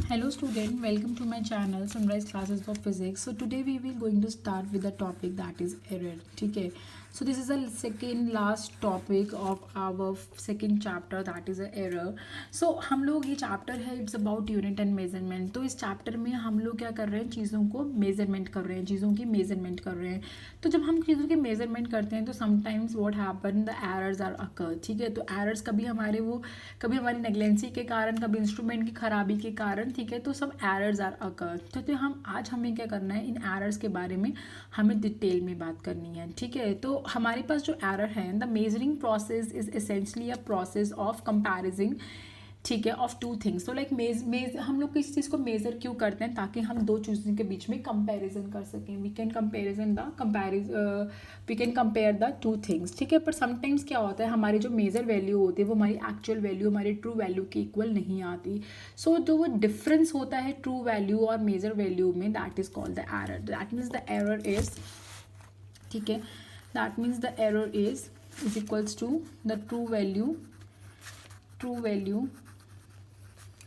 Hello student, welcome to my channel Sunrise Classes of Physics. So today we will going to start with the topic that is error. ठीक है. So this is the second last topic of our second chapter that is a error. So हम लोग ये chapter है it's about unit and measurement. तो इस chapter में हम लोग क्या कर रहे हैं, चीज़ों को measurement कर रहे हैं, चीज़ों की measurement कर रहे हैं. तो जब हम चीज़ों की measurement करते हैं तो sometimes what happen the errors are occur. ठीक है. तो errors कभी हमारे वो कभी हमारी नेगलेंसी के कारण, कभी इंस्ट्रूमेंट की खराबी के कारण, ठीक है. तो सब एरर्स आर अकर. तो हम आज हमें क्या करना है, इन एरर्स के बारे में हमें डिटेल में बात करनी है. ठीक है. तो हमारे पास जो एरर है, the measuring process is essentially a process of comparing, ठीक है, ऑफ टू थिंग्स. तो लाइक हम लोग किस चीज़ को मेज़र क्यों करते हैं, ताकि हम दो चीज़ों के बीच में कंपैरिजन कर सकें. We can compare the two things. ठीक है. पर समटाइम्स क्या होता है, हमारी जो मेजर वैल्यू होती है वो हमारी एक्चुअल वैल्यू, हमारी ट्रू वैल्यू के इक्वल नहीं आती. सो जो वो डिफरेंस होता है ट्रू वैल्यू और मेजर वैल्यू में, that is called the error. That means the error is, ठीक है, that means the error is equals to the true value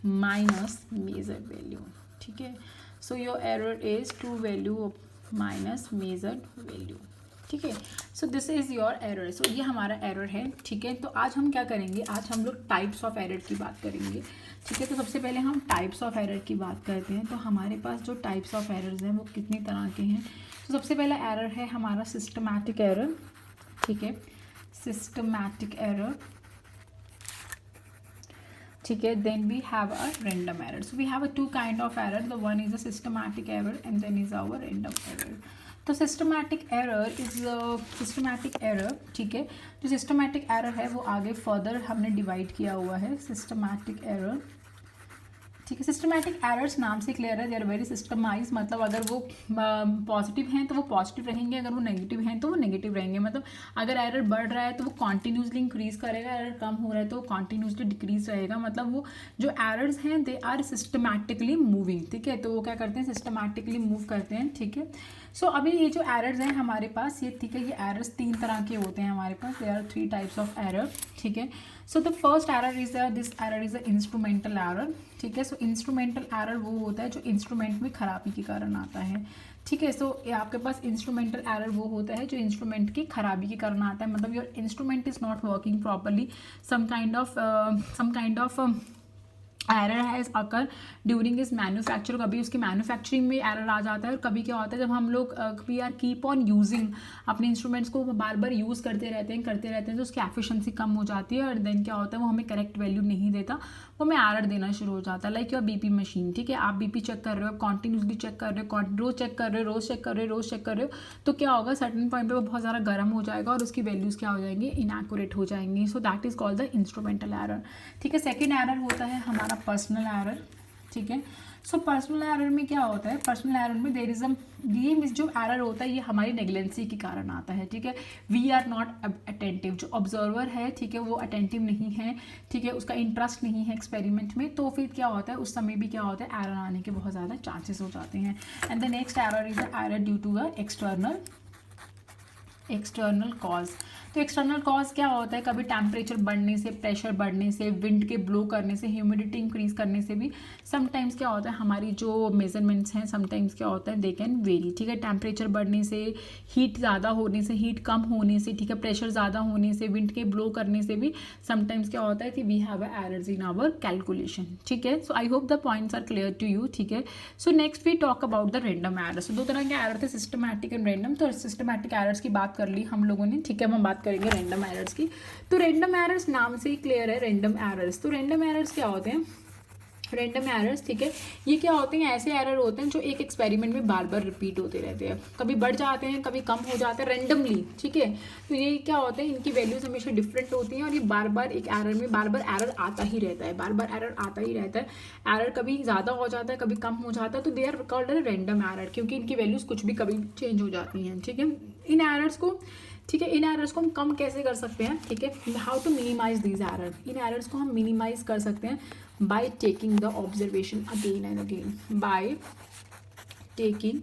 minus measure value. ठीक है. So your error is true value minus measured value. ठीक है. So this is your error. So ये हमारा error है. ठीक है. तो आज हम क्या करेंगे, आज हम लोग टाइप्स ऑफ एरर की बात करेंगे. ठीक है. तो सबसे पहले हम टाइप्स ऑफ एरर की बात करते हैं. तो हमारे पास जो टाइप्स ऑफ एरर्स हैं वो कितनी तरह के हैं. तो सबसे पहला एरर है हमारा सिस्टमैटिक एरर. ठीक है. Systematic error. ठीक है. Then we have a random error. So we have a two kind of error. The one is a systematic error and then is our random error. तो systematic error is systematic error. ठीक है. जो systematic error है वो आगे further हमने divide किया हुआ है. सिस्टमैटिक एरर, ठीक है. सिस्टमैटिक एरर्स नाम से क्लियर है, दे आर वेरी सिस्टमाइज. मतलब अगर वो पॉजिटिव हैं तो वो पॉजिटिव रहेंगे, अगर वो नेगेटिव हैं तो वो नेगेटिव रहेंगे. मतलब अगर एरर बढ़ रहा है तो वो कॉन्टीन्यूसली इंक्रीज करेगा, एरर कम हो रहा है तो वो कॉन्टीन्यूसली डिक्रीज रहेगा. मतलब वो जो एरर्स हैं दे आर सिस्टमैटिकली मूविंग. ठीक है. तो वो क्या करते हैं, सिस्टमैटिकली मूव करते हैं. ठीक है. सो अभी ये जो एरर्स हैं हमारे पास, ये, ठीक है, ये एरर्स तीन तरह के होते हैं हमारे पास. There are three types of error. ठीक है. So the first error is this error is a instrumental error. ठीक है. सो इंस्ट्रूमेंटल एरर वो होता है जो इंस्ट्रूमेंट में खराबी के कारण आता है. ठीक है. सो आपके पास इंस्ट्रूमेंटल एरर वो होता है जो इंस्ट्रूमेंट की खराबी के कारण आता है. मतलब your instrument is not working properly, some kind of error has occur during is manufacture. कभी उसकी मैन्युफैक्चरिंग में एरर आ जाता है. और कभी क्या होता है, जब हम लोग we are keep on using, अपने इंस्ट्रूमेंट्स को बार बार यूज़ करते रहते हैं तो उसकी एफिशिएंसी कम हो जाती है. और देन क्या होता है, वो हमें करेक्ट वैल्यू नहीं देता, वो हमें एरर देना शुरू हो जाता है. Like your BP machine. ठीक है. आप बीपी चेक कर रहे हो, कॉन्टीन्यूसली चेक कर रहे हो, रोज चेक कर रहे हो, तो क्या होगा, सर्टन पॉइंट पे वो बहुत ज़्यादा गर्म हो जाएगा और उसकी वैल्यूज़ क्या हो जाएंगी, इनएक्यूरेट हो जाएंगी. So that is called the instrumental error. ठीक है. सेकेंड एरर होता है हमारा पर्सनल एरर. ठीक है. सो पर्सनल एरर में क्या होता है, पर्सनल एरर में देयर इज ये जो एरर होता है ये हमारी नेगलेंसी के कारण आता है. ठीक है. We are not attentive. जो ऑब्जर्वर है, ठीक है, वो अटेंटिव नहीं है. ठीक है. उसका इंटरेस्ट नहीं है एक्सपेरिमेंट में. तो फिर क्या होता है, उस समय भी क्या होता है, एरर आने के बहुत ज़्यादा चांसेस हो जाते हैं. And the next error is the error due to a external cause. तो एक्सटर्नल कॉज क्या होता है, कभी टेम्परेचर बढ़ने से, प्रेशर बढ़ने से, विंड के ब्लो करने से, ह्यूमिडिटी इंक्रीज करने से भी समटाइम्स क्या होता है, हमारी जो मेजरमेंट्स हैं समटाइम्स क्या होता है, दे कैन वेरी. ठीक है. टेम्परेचर बढ़ने से, हीट ज़्यादा होने से, हीट कम होने से, ठीक है, प्रेशर ज़्यादा होने से, विंड के ब्लो करने से भी समटाइम्स क्या होता है कि we have a errors in our calculation. ठीक है. So I hope the points are clear to you. ठीक है. So next we talk about the random errors. दो तरह के एरर थे, सिस्टमैटिक एंड रैंडम. तो सिस्टमैटिक एरर्स की बात कर ली हम लोगों ने. ठीक है. हम बात करेंगे रैंडम एरर्स की. तो रैंडम एरर्स नाम से ही क्लियर है, रैंडम एरर्स. तो रैंडम एरर्स क्या होते हैं, रैंडम एरर्स, ठीक है, ये क्या होते हैं, ऐसे एरर होते हैं जो एक एक्सपेरिमेंट में बार बार रिपीट होते रहते हैं. कभी बढ़ जाते हैं, कभी कम हो जाते हैं रैंडमली. ठीक है. तो ये क्या होते हैं, इनकी वैल्यूज हमेशा डिफरेंट होती हैं और ये बार बार एक एरर में बार बार एरर आता ही रहता है. एरर कभी ज़्यादा हो जाता है, कभी कम हो जाता है. तो they are called a random error, क्योंकि इनकी वैल्यूज कुछ भी कभी चेंज हो जाती हैं. ठीक है. इन एरर्स को, ठीक है, इन एरर्स को हम कम कैसे कर सकते हैं. ठीक है. How to minimise these error. इन एरर्स को हम मिनिमाइज कर सकते हैं by taking the observation again and again, by taking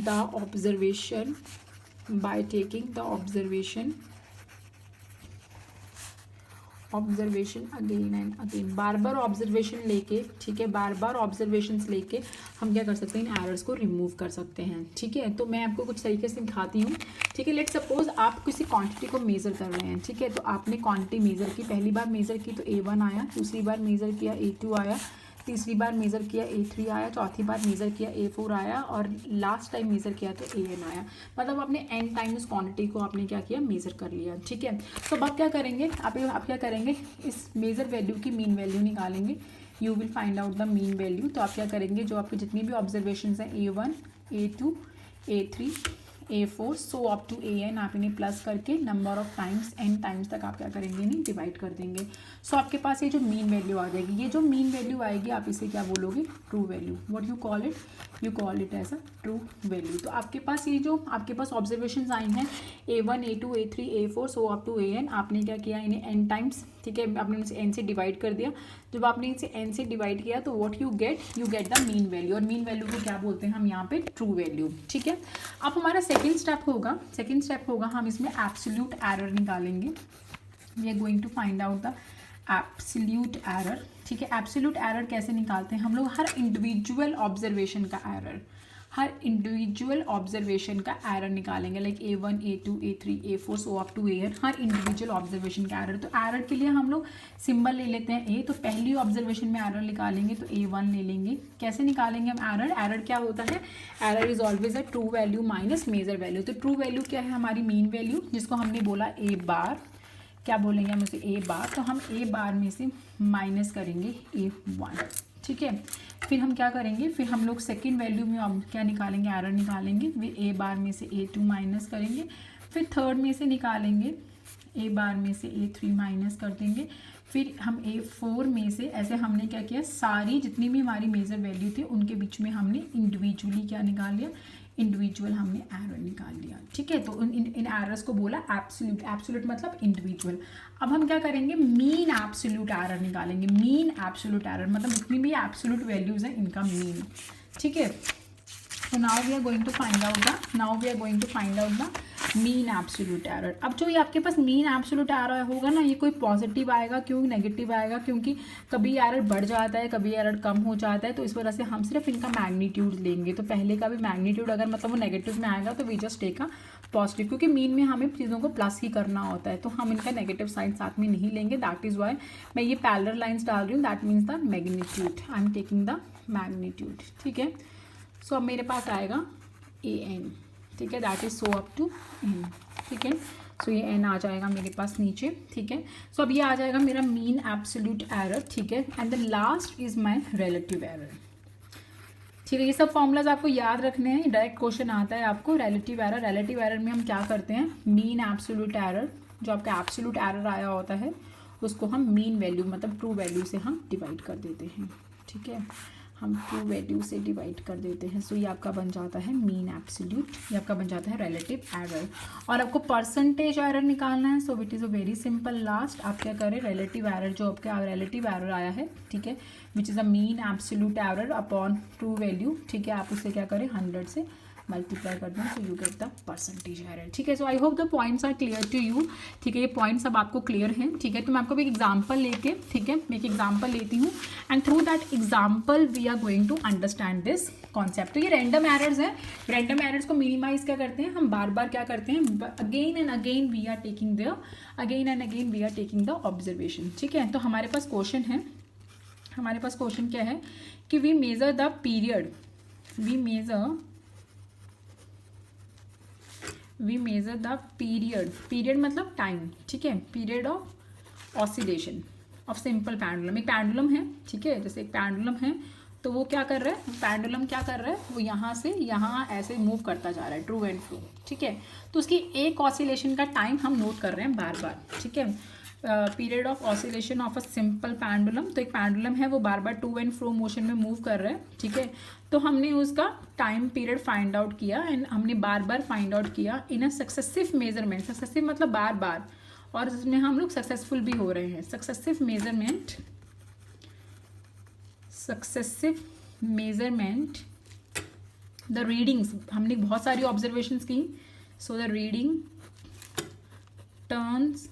the observation observation again and again, bar bar observation लेके, ठीक है, बार बार ऑब्जर्वेशंस लेके हम क्या कर सकते हैं, इन एरर्स को रिमूव कर सकते हैं, ठीक है। तो मैं आपको कुछ तरीके से दिखाती हूँ, ठीक है। लेट सपोज आप किसी क्वांटिटी को मेज़र कर रहे हैं, ठीक है, तो आपने क्वांटिटी मेज़र की, पहली बार मेज़र की तो A1 आया, दूसरी बार मेज़र किया A2 आया, तीसरी बार मेज़र किया A3 आया, चौथी बार मेज़र किया A4 आया, और लास्ट टाइम मेज़र किया तो AN आया। मतलब आपने n टाइम उस क्वांटिटी को आपने क्या किया, मेज़र कर लिया, ठीक है। तो अब आप क्या करेंगे, आप क्या करेंगे, इस मेज़र वैल्यू की मीन वैल्यू निकालेंगे, you will find out the mean value. तो आप क्या करेंगे, जो आपके जितनी भी ऑब्जर्वेशन हैं A1 A2 A3 A4 so up to AN, आप इन्हें प्लस करके number of times n times तक आप क्या करेंगे, इन्हें डिवाइड कर देंगे। सो आपके पास ये जो मीन वैल्यू आ जाएगी, ये जो मीन वैल्यू आएगी आप इसे क्या बोलोगे, true value. What you call it, you call it as a true value. तो आपके पास ये जो आपके पास ऑब्जर्वेशन आई हैं A1 A2 A3 A4 so up to AN, आपने क्या किया, इन्हें n टाइम्स, ठीक है, आपने इसे n से डिवाइड कर दिया। जब आपने इसे n से डिवाइड किया तो what you get the mean value, और मीन वैल्यू को क्या बोलते हैं हम यहाँ पे, ट्रू वैल्यू, ठीक है। अब हमारा सेकेंड स्टेप होगा हम इसमें एब्सोल्यूट एरर निकालेंगे। We are going to find out the absolute error, ठीक है। एब्सोल्यूट एरर कैसे निकालते हैं हम लोग, हर इंडिविजुअल ऑब्जर्वेशन का एरर, हर इंडिविजुअल ऑब्जर्वेशन का एरर निकालेंगे, like A1 A2 A3 A4 so up to AN, हर इंडिविजुअल ऑब्जर्वेशन का एरर। तो एरर के लिए हम लोग सिंबल ले लेते हैं A, तो पहली ऑब्जर्वेशन में एरर निकालेंगे तो A1 ले लेंगे। कैसे निकालेंगे हम एरर क्या होता है, error is always a true value minus measure value. तो ट्रू वैल्यू क्या है, हमारी मीन वैल्यू, जिसको हमने बोला A बार, क्या बोलेंगे हम उसे, A बार। तो हम A बार में से माइनस करेंगे A1, ठीक है। फिर हम क्या करेंगे, फिर हम लोग सेकेंड वैल्यू में अब क्या निकालेंगे, एरर निकालेंगे, वे A बार में से A2 माइनस करेंगे, फिर थर्ड में से निकालेंगे A बार में से A3 माइनस कर देंगे, फिर हम A4 में से, ऐसे हमने क्या किया, सारी जितनी भी हमारी मेजर वैल्यू थी उनके बीच में हमने इंडिविजुअली क्या निकाल लिया, इंडिविजुअल हमने एरर निकाल लिया, ठीक है। तो इन एरर्स को बोला एब्सोल्यूट, एब्सोल्यूट मतलब इंडिविजुअल। अब हम क्या करेंगे, मीन एब्सोल्यूट एरर निकालेंगे, मीन एब्सोल्यूट एरर मतलब जितनी भी एब्सोल्यूट वैल्यूज हैं इनका मीन, ठीक है। तो now we are going to find out the mean absolute error. अब जो ये आपके पास मीन एब्सोल्यूट एरर होगा ना, ये कोई पॉजिटिव आएगा, क्यों नेगेटिव आएगा, क्योंकि कभी एरर बढ़ जाता है, कभी एरर कम हो जाता है, तो इस वजह से हम सिर्फ इनका मैग्नीट्यूड लेंगे। तो पहले का भी मैग्नीट्यूड अगर मतलब वो नेगेटिव में आएगा तो we just take a positive, क्योंकि मीन में हमें चीज़ों को प्लस ही करना होता है, तो हम इनका नेगेटिव साइन साथ में नहीं लेंगे। दैट इज़ वाई मैं ये पैरेलल लाइंस डाल रही हूँ, that means the magnitude, I am taking the magnitude, ठीक है। सो अब मेरे पास आएगा AN, ठीक है, that is so up to N, ठीक है। सो ये N आ जाएगा मेरे पास नीचे, ठीक है। सो अब ये आ जाएगा मेरा मीन एब्सोल्यूट एरर, ठीक है। And the last is my relative error, ठीक है। ये सब फॉर्मूलाज आपको याद रखने हैं, डायरेक्ट क्वेश्चन आता है आपको। रिलेटिव एरर में हम क्या करते हैं, मीन एब्सोल्यूट एरर, जो आपका एब्सोल्यूट एरर आया होता है उसको हम मीन वैल्यू मतलब ट्रू वैल्यू से हम डिवाइड कर देते हैं, ठीक है, हम ट्रू वैल्यू से डिवाइड कर देते हैं। सो ये आपका बन जाता है मीन एब्सोल्यूट, ये आपका बन जाता है रिलेटिव एरर। और आपको परसेंटेज एरर निकालना है, so it is a very simple. Last आप क्या करें, रिलेटिव एरर, जो आपका रिलेटिव एरर आया है, ठीक है, which is a mean absolute error upon true value, ठीक है, आप उसे क्या करें 100 से मल्टीप्लाई कर दें, so you get the percentage error, ठीक है। So I hope the points are clear to you, ठीक है, ये पॉइंट्स अब आपको क्लियर हैं, ठीक है। तो मैं आपको एक एग्जांपल लेके, ठीक है, मैं एक एग्जांपल लेती हूँ and through that example we are going to understand this concept. तो ये रैंडम एरर्स हैं, रैंडम एरर्स को मिनिमाइज क्या करते हैं हम, बार बार क्या करते हैं, again and again we are taking the observation, ठीक है। तो हमारे पास क्वेश्चन है, हमारे पास क्वेश्चन क्या है कि we measure the period, we measure the period मतलब टाइम, ठीक है, period of oscillation of simple pendulum. एक पैंडुलम है, ठीक है, जैसे एक पैंडुलम है तो वो क्या कर रहा है, पैंडुलम क्या कर रहा है, वो यहाँ से यहाँ ऐसे मूव करता जा रहा है ट्रू एंड फ्रो, ठीक है। तो उसकी एक ऑसिलेशन का टाइम हम नोट कर रहे हैं बार बार, ठीक है। Period of oscillation of a simple pendulum, तो एक पैंडुलम है वो बार बार टू एंड फ्रो मोशन में मूव कर रहा है, ठीक है। तो हमने उसका टाइम पीरियड फाइंड आउट किया एंड हमने बार बार फाइंड आउट किया इन अ सक्सेसिव मेजरमेंट, सक्सेसिव मतलब बार बार, और इसमें हम लोग सक्सेसफुल भी हो रहे हैं। सक्सेसिव मेजरमेंट द रीडिंग्स, हमने बहुत सारी ऑब्जर्वेशंस की, so the reading turns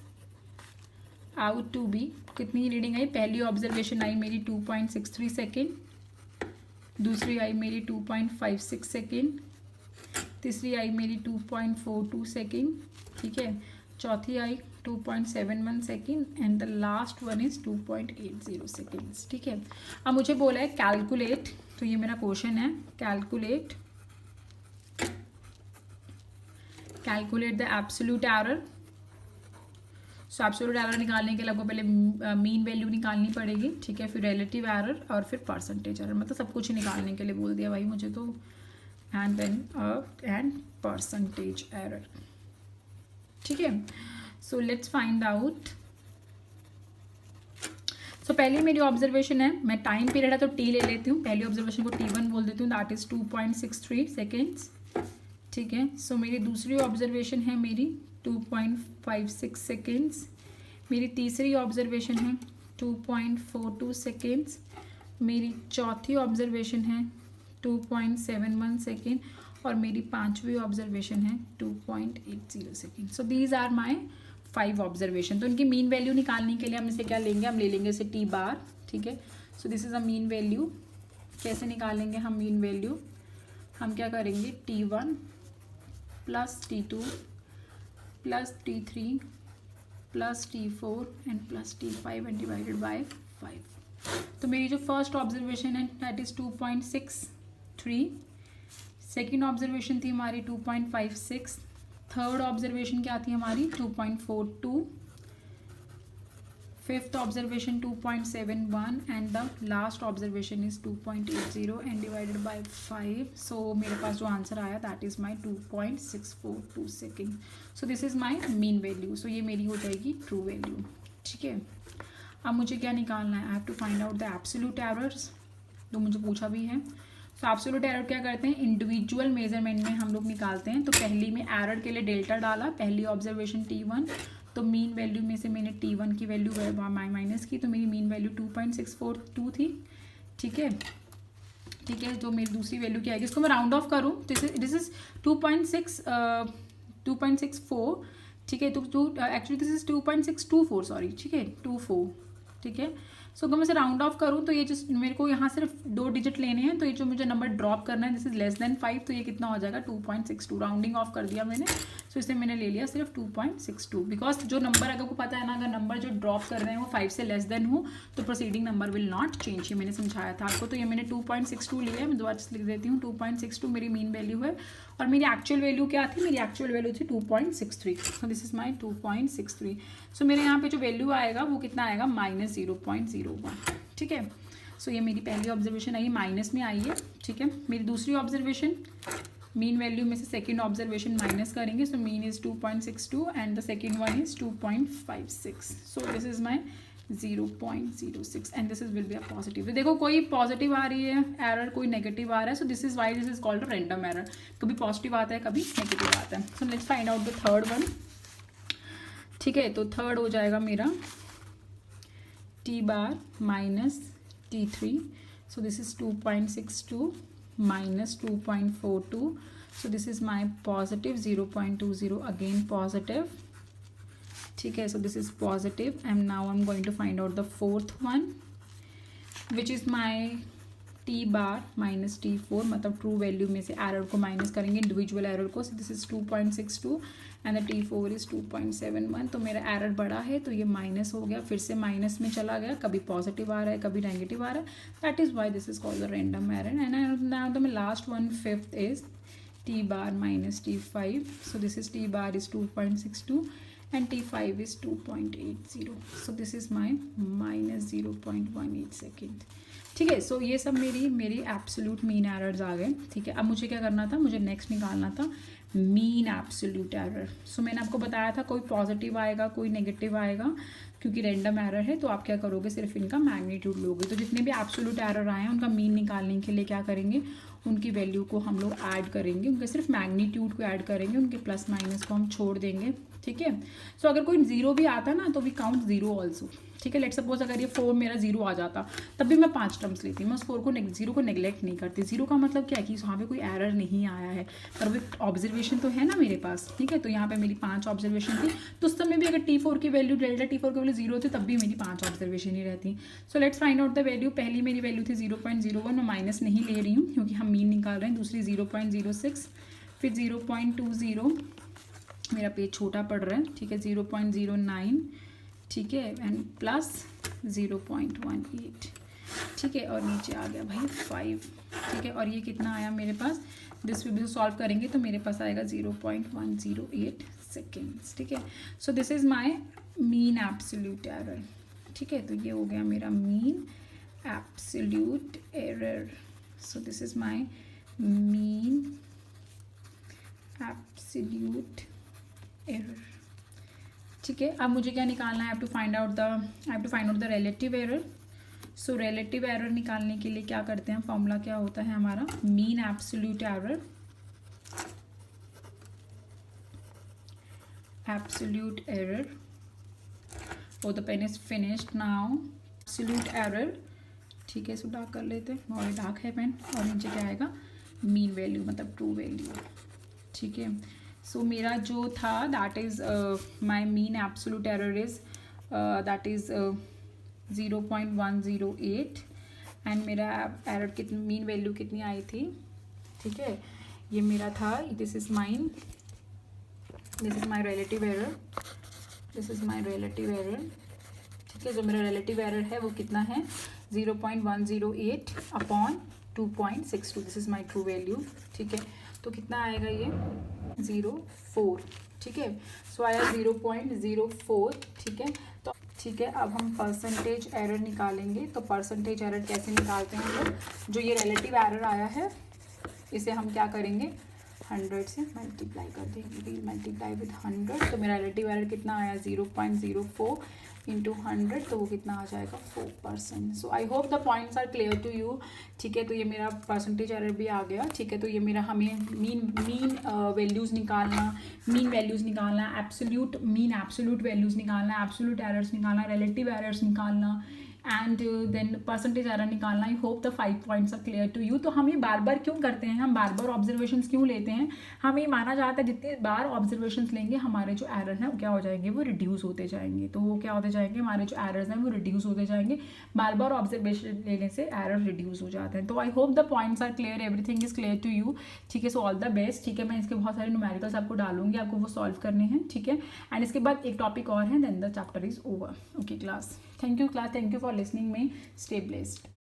out to be, कितनी रीडिंग आई, पहली ऑब्जर्वेशन आई मेरी 2.63 सेकेंड, दूसरी आई मेरी 2.56 सेकेंड, तीसरी आई मेरी 2.42 सेकेंड, ठीक है, चौथी आई 2.71 second and the last one is 2.80 seconds, ठीक है। अब मुझे बोला है कैलकुलेट, तो ये मेरा क्वेश्चन है, calculate the absolute error. So absolute error निकालने के लिए आपको पहले मीन वैल्यू निकालनी पड़ेगी, ठीक है, फिर रिलेटिव एरर और फिर परसेंटेज एरर, मतलब सब कुछ ही निकालने के लिए बोल दिया भाई मुझे तो, and then and percentage error, ठीक है। So let's find out. So पहली मेरी ऑब्जर्वेशन है, मैं टाइम पीरियड है तो टी ले लेती हूँ, पहली ऑब्जर्वेशन को T1 बोल देती हूँ, दैट इज 2.63 सेकेंड्स, ठीक है। सो मेरी दूसरी ऑब्जर्वेशन है मेरी 2.56 सेकेंड्स, मेरी तीसरी ऑब्जर्वेशन है 2.42 सेकेंड्स, मेरी चौथी ऑब्जर्वेशन है 2.71 सेकेंड और मेरी पांचवी ऑब्जर्वेशन है 2.80 second. So these are my 5 observation. तो इनकी मीन वैल्यू निकालने के लिए हम इसे क्या लेंगे, हम ले लेंगे इसे टी बार, ठीक है। So this is a mean value. कैसे निकालेंगे हम मीन वैल्यू, हम क्या करेंगे, T1 plus T2 plus T3 plus T4 and plus T5 and divided by 5। तो मेरी जो फर्स्ट ऑब्जर्वेशन है दैट इज 2.63, सेकेंड ऑब्जर्वेशन थी हमारी 2.56, थर्ड ऑब्जर्वेशन क्या थी हमारी 2.42, fifth observation 2.71 and the last observation is 2.80 and divided by 5। सो मेरे पास जो आंसर आया that is my 2.642 second. So this is my mean value. So ये मेरी हो जाएगी ट्रू वैल्यू, ठीक है। अब मुझे क्या निकालना है, I have to find out the absolute errors, तो मुझे पूछा भी है। तो एब्सोल्यूट एरर क्या करते हैं, इंडिविजुअल मेजरमेंट में हम लोग निकालते हैं। तो पहली में एरर के लिए डेल्टा डाला, पहली ऑब्जर्वेशन T1, तो मीन वैल्यू में से मैंने T1 की वैल्यू माइनस की, तो मेरी मीन वैल्यू 2.642 थी, ठीक है, ठीक है। तो मेरी दूसरी वैल्यू क्या आएगी, इसको मैं राउंड ऑफ करूँ, दिस इज 2.64, ठीक है। तो एक्चुअली दिस इज 2.624, सॉरी, ठीक है, 24, ठीक है। सो अगर मैं इसे राउंड ऑफ करूँ तो ये जो मेरे को यहाँ सिर्फ 2 डिजिट लेने हैं, तो ये जो मुझे नंबर ड्रॉप करना है दिस इज लेस देन 5, तो ये कितना हो जाएगा 2.62, राउंडिंग ऑफ कर दिया मैंने। सो इसे मैंने ले लिया सिर्फ 2.62, बिकॉज जो नंबर अगर को पता है ना, अगर नंबर जो ड्रॉप कर रहे हैं वो 5 से लेस देन हो तो proceeding number will not change, ये मैंने समझाया था आपको। तो ये मैंने 2.62 लिया है, मैं दोबारा लिख देती हूँ, 2.62 मेरी मीन वैल्यू है और मेरी एक्चुअल वैल्यू क्या थी, मेरी एक्चुअल वैल्यू थी 2.63, सो दिस इज माई 2.63। सो मेरे यहाँ पे जो वैल्यू आएगा वो कितना आएगा, -0.01, ठीक है। सो ये मेरी पहली ऑब्जर्वेशन आई, माइनस में आई है, ठीक है। मेरी दूसरी ऑब्जर्वेशन, मीन वैल्यू में से सेकेंड ऑब्जर्वेशन माइनस करेंगे, so mean is 2.62 and the second one is 2.56, so this is my 0.06 and this is will be a positive. तो देखो कोई पॉजिटिव आ रही है एरर, कोई नेगेटिव आ रहा है, so this is why this is called random error, कभी positive आता है कभी नेगेटिव आता है। So let's find out the third one, ठीक है। तो थर्ड हो जाएगा मेरा T bar minus T3, so this is 2.62 minus 2.42, so this is my positive 0.20, again positive, ठीक है। So this is positive and now I'm going to find out the fourth one, which is my T bar minus T4, मतलब true value में से error को minus करेंगे, individual error को। This is 2.62 and the T4 is 2.71। तो मेरा error बड़ा है तो ये माइनस हो गया, फिर से माइनस में चला गया, कभी पॉजिटिव आ रहा है कभी नेगेटिव आ रहा है, that is why this is called the random error. And now the last one, fifth is T bar minus T5, so this is T bar is 2.62 and T5 is 2.80, so this is my minus 0.18 second, ठीक है। सो ये सब मेरी absolute mean errors आ गए, ठीक है। अब मुझे क्या करना था, मुझे नेक्स्ट निकालना था मीन एब्सोल्यूट एरर। सो मैंने आपको बताया था कोई पॉजिटिव आएगा कोई नेगेटिव आएगा, क्योंकि रैंडम एरर है तो आप क्या करोगे, सिर्फ इनका मैग्नीट्यूड लोगे। तो जितने भी एब्सोल्यूट एरर आए हैं उनका मीन निकालने के लिए क्या करेंगे, उनकी वैल्यू को हम लोग ऐड करेंगे, उनके सिर्फ मैग्नीट्यूड को ऐड करेंगे, उनके प्लस माइनस को हम छोड़ देंगे, ठीक है। सो अगर कोई जीरो भी आता ना तो वी काउंट जीरो ऑल्सो, ठीक है। लेट सपोज अगर ये 4 मेरा जीरो आ जाता तब भी मैं 5 टर्म्स लेती, मैं उस 4 को जीरो को नेग्लेक्ट नहीं करती। जीरो का मतलब क्या है कि यहाँ पे कोई एरर नहीं आया है, पर वो ऑब्जर्वेशन तो है ना मेरे पास, ठीक है। तो यहाँ पे मेरी 5 ऑब्जर्वेशन थी, तो उस समय भी अगर T4 की वैल्यू डेल्टा T4 की वैल्यू जीरो थी तब भी मेरी 5 ऑब्जर्वेशन ही रहती। सो let's find out the value. पहली मेरी वैल्यू थी 0.01, मैं माइनस नहीं ले रही हूँ क्योंकि हम मीन निकाल रहे हैं। दूसरी 0.06, फिर 0.20, मेरा पेज छोटा पड़ रहा है, ठीक है, 0.09, ठीक है, एंड प्लस 0.18, ठीक है, और नीचे आ गया भाई 5, ठीक है। और ये कितना आया मेरे पास, दिस भी सॉल्व करेंगे तो मेरे पास आएगा 0.108 सेकेंड्स, ठीक है। So this is my mean absolute error, ठीक है। तो ये हो गया मेरा mean absolute error. So this is my mean absolute error, ठीक है। अब मुझे क्या निकालना है, I have to find out the relative error. So relative error निकालने के लिए क्या करते हैं, फॉर्मूला क्या होता है हमारा, mean absolute error, oh the pen is finished now, absolute error, ठीक है। सो डार्क कर लेते हैं, बहुत डार्क है पेन, और नीचे क्या आएगा, मीन वैल्यू मतलब ट्रू वैल्यू, ठीक है। सो मेरा जो था that is my mean absolute error is that is 0.108, and मेरा एरर कितनी, मीन वैल्यू कितनी आई थी, ठीक है। ये मेरा था, this is my relative error, ठीक है। जो मेरा रिलेटिव एरर है वो कितना है, 0.108 upon 2.62, this is my true value, ठीक है। तो कितना आएगा ये 0.4, ठीक है। सो आया 0.04, ठीक है। तो ठीक है, अब हम परसेंटेज एरर निकालेंगे। तो परसेंटेज एरर कैसे निकालते हैं हम लोग, जो ये रिलेटिव एरर आया है इसे हम क्या करेंगे, 100 से मल्टीप्लाई कर देंगे, मल्टीप्लाई विद 100। तो मेरा रिलेटिव एरर कितना आया, 0.04 इंटू 100, तो वो कितना आ जाएगा, 4%। So I hope the points are clear to you, ठीक है। तो ये मेरा परसेंटेज एरर भी आ गया, ठीक है। तो ये मेरा हमें मीन वैल्यूज़ निकालना, एब्सोल्यूट वैल्यूज़ निकालना, एब्सोल्यूट एरर्स निकालना, रिलेटिव एरर्स निकालना, एंड देन परसेंटेज एरर निकालना। I hope the 5 points are clear to you. तो हम ये बार बार क्यों करते हैं, हम बार बार ऑब्जर्वेशंस क्यों लेते हैं, हमें ये माना जाता है जितनी बार ऑब्जर्वेशंस लेंगे हमारे जो एरर हैं वो क्या हो जाएंगे, वो रिड्यूस होते जाएंगे। तो वो क्या होते जाएंगे, हमारे जो एरर्स हैं वो रिड्यूस होते जाएंगे, बार बार ऑब्जर्वेशन लेने से एरर रिड्यूस हो जाते हैं। तो I hope the points are clear, everything is clear to you, ठीक है। सो ऑल द बेस्ट, ठीक है। मैं इसके बहुत सारे न्यूमेरिकल्स आपको डालूंगी, आपको वो सॉल्व करने हैं, ठीक है। एंड इसके बाद एक टॉपिक और है, then the chapter is over. Okay class, thank you class, thank you for listening me, stay blessed.